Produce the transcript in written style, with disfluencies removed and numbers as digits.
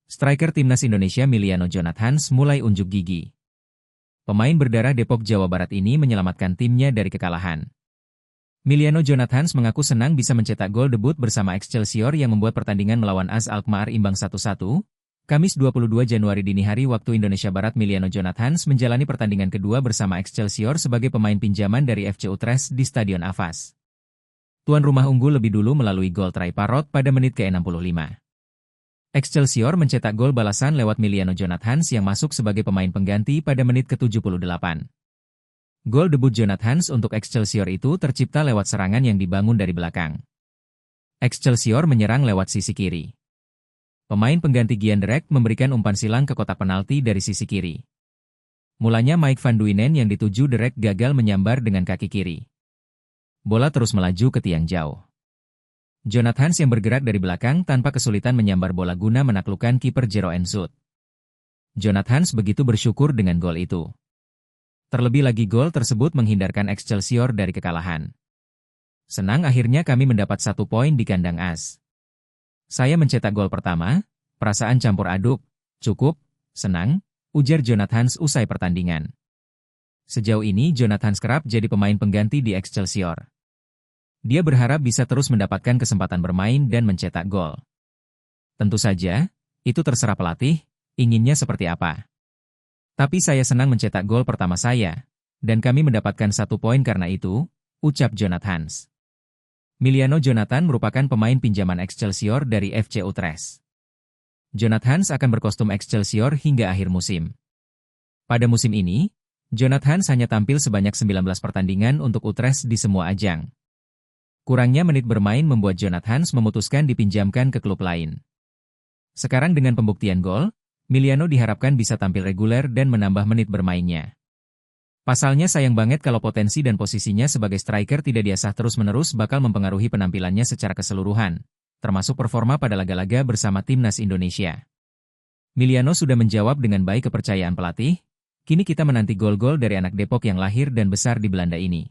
Striker timnas Indonesia Miliano Jonathans mulai unjuk gigi. Pemain berdarah Depok, Jawa Barat ini menyelamatkan timnya dari kekalahan. Miliano Jonathans mengaku senang bisa mencetak gol debut bersama Excelsior yang membuat pertandingan melawan AS Alkmaar imbang 1-1. Kamis 22 Januari dini hari waktu Indonesia Barat, Miliano Jonathans menjalani pertandingan kedua bersama Excelsior sebagai pemain pinjaman dari FC Utrecht di Stadion Avas. Tuan rumah unggul lebih dulu melalui gol try Parrot pada menit ke-65. Excelsior mencetak gol balasan lewat Miliano Jonathans yang masuk sebagai pemain pengganti pada menit ke-78. Gol debut Jonathans untuk Excelsior itu tercipta lewat serangan yang dibangun dari belakang. Excelsior menyerang lewat sisi kiri. Pemain pengganti Gian Derek memberikan umpan silang ke kotak penalti dari sisi kiri. Mulanya Mike Van Duinen yang dituju Derek gagal menyambar dengan kaki kiri. Bola terus melaju ke tiang jauh. Jonathans yang bergerak dari belakang tanpa kesulitan menyambar bola guna menaklukkan kiper Jero Ensut. Jonathans begitu bersyukur dengan gol itu. Terlebih lagi gol tersebut menghindarkan Excelsior dari kekalahan. Senang akhirnya kami mendapat 1 poin di kandang AS. Saya mencetak gol pertama, perasaan campur aduk, cukup, senang, ujar Jonathans usai pertandingan. Sejauh ini Jonathans kerap jadi pemain pengganti di Excelsior. Dia berharap bisa terus mendapatkan kesempatan bermain dan mencetak gol. Tentu saja, itu terserah pelatih, inginnya seperti apa. Tapi saya senang mencetak gol pertama saya, dan kami mendapatkan 1 poin karena itu, ucap Jonathans. Miliano Jonathans merupakan pemain pinjaman Excelsior dari FC Utrecht. Jonathans akan berkostum Excelsior hingga akhir musim. Pada musim ini, Jonathans hanya tampil sebanyak 19 pertandingan untuk Utrecht di semua ajang. Kurangnya menit bermain membuat Jonathans memutuskan dipinjamkan ke klub lain. Sekarang dengan pembuktian gol, Miliano diharapkan bisa tampil reguler dan menambah menit bermainnya. Pasalnya sayang banget kalau potensi dan posisinya sebagai striker tidak diasah terus-menerus bakal mempengaruhi penampilannya secara keseluruhan, termasuk performa pada laga-laga bersama timnas Indonesia. Miliano sudah menjawab dengan baik kepercayaan pelatih, kini kita menanti gol-gol dari anak Depok yang lahir dan besar di Belanda ini.